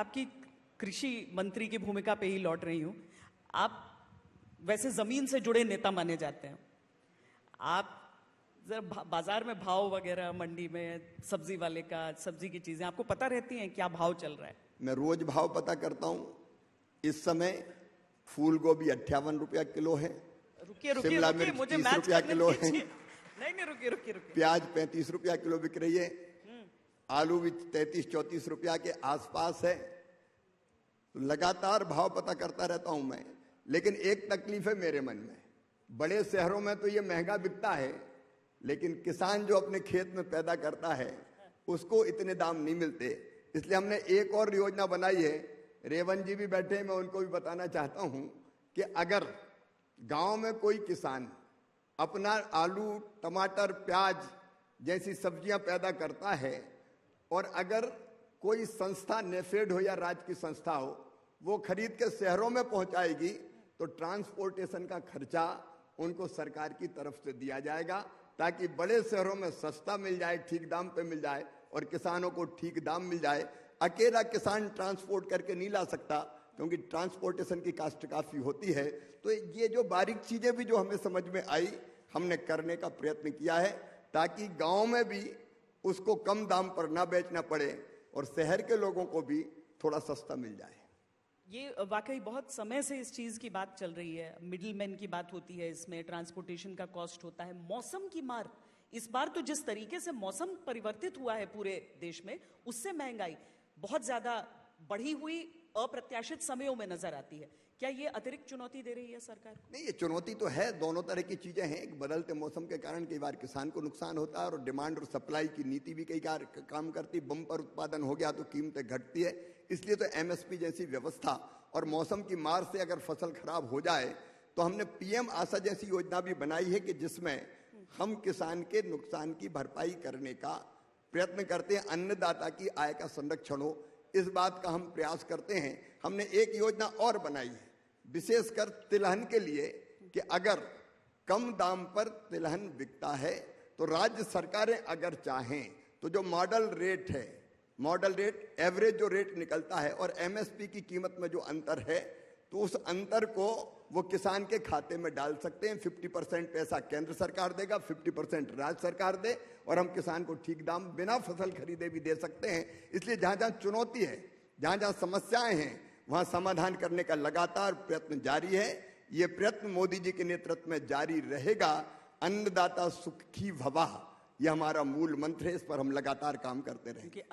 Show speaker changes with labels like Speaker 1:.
Speaker 1: आपकी कृषि मंत्री की भूमिका पे ही लौट रही हूं। आप वैसे जमीन से जुड़े नेता माने जाते हैं। आप जरा बाजार में भाव वगैरह, मंडी में सब्जी वाले का, सब्जी की चीजें आपको पता रहती हैं क्या भाव चल रहा है?
Speaker 2: मैं रोज भाव पता करता हूं। इस समय फूल गोभी 58 रुपया किलो है।
Speaker 1: रुकिए रुकिए
Speaker 2: शिमला
Speaker 1: रुकिए,
Speaker 2: मिर्च
Speaker 1: मुझे
Speaker 2: 30
Speaker 1: मैच
Speaker 2: रुपया
Speaker 1: करने
Speaker 2: किलो है।
Speaker 1: दीजिए। नहीं रुकिए रुकिए रुकिए।
Speaker 2: प्याज 35 रुपया किलो बिक रही है। आलू भी 33-34 रुपया के आसपास है। तो लगातार भाव पता करता रहता हूं मैं। लेकिन एक तकलीफ है मेरे मन में, बड़े शहरों में तो ये महंगा बिकता है, लेकिन किसान जो अपने खेत में पैदा करता है उसको इतने दाम नहीं मिलते। इसलिए हमने एक और योजना बनाई है। रेवंत जी भी बैठे हैं, मैं उनको भी बताना चाहता हूं कि अगर गांव में कोई किसान अपना आलू, टमाटर, प्याज जैसी सब्जियां पैदा करता है और अगर कोई संस्था, नेफेड हो या राज्य की संस्था हो, वो खरीद के शहरों में पहुंचाएगी तो ट्रांसपोर्टेशन का खर्चा उनको सरकार की तरफ से दिया जाएगा, ताकि बड़े शहरों में सस्ता मिल जाए, ठीक दाम पे मिल जाए और किसानों को ठीक दाम मिल जाए। अकेला किसान ट्रांसपोर्ट करके नहीं ला सकता, क्योंकि ट्रांसपोर्टेशन की कास्ट काफी होती है। तो ये जो बारीक चीजें भी जो हमें समझ में आई, हमने करने का प्रयत्न किया है, ताकि गांव में भी उसको कम दाम पर ना बेचना पड़े और शहर के लोगों को भी थोड़ा सस्ता मिल जाए।
Speaker 1: ये वाकई बहुत समय से इस चीज की बात चल रही है। मिडिलमैन की बात होती है, इसमें ट्रांसपोर्टेशन का कॉस्ट होता है, मौसम की मार। इस बार तो जिस तरीके से मौसम परिवर्तित हुआ है पूरे देश में, उससे महंगाई बहुत ज्यादा बढ़ी हुई अप्रत्याशित समयों में नजर आती है। क्या ये अतिरिक्त चुनौती दे रही है सरकार को?
Speaker 2: नहीं, ये चुनौती तो है। दोनों तरह की चीजें हैं। एक बदलते मौसम के कारण कई बार किसान को नुकसान होता है और डिमांड और सप्लाई की नीति भी कई बार काम करती। बम्पर उत्पादन हो गया तो कीमतें घटती है। इसलिए तो एमएसपी जैसी व्यवस्था और मौसम की मार से अगर फसल खराब हो जाए तो हमने पीएम आशा जैसी योजना भी बनाई है कि जिसमें हम किसान के नुकसान की भरपाई करने का प्रयत्न करते हैं, अन्नदाता की आय का संरक्षण हो, इस बात का हम प्रयास करते हैं। हमने एक योजना और बनाई है विशेषकर तिलहन के लिए, कि अगर कम दाम पर तिलहन बिकता है तो राज्य सरकारें अगर चाहें तो जो मॉडल रेट है, मॉडल रेट एवरेज जो रेट निकलता है और एमएसपी की कीमत में जो अंतर है, तो उस अंतर को वो किसान के खाते में डाल सकते हैं। 50% पैसा केंद्र सरकार देगा, 50% राज्य सरकार दे, और हम किसान को ठीक दाम बिना फसल खरीदे भी दे सकते हैं। इसलिए जहां जहां चुनौती है, जहां जहां समस्याएं हैं, वहां समाधान करने का लगातार प्रयत्न जारी है। ये प्रयत्न मोदी जी के नेतृत्व में जारी रहेगा। अन्नदाता सुखी भवा, यह हमारा मूल मंत्र है। इस पर हम लगातार काम करते रहेंगे।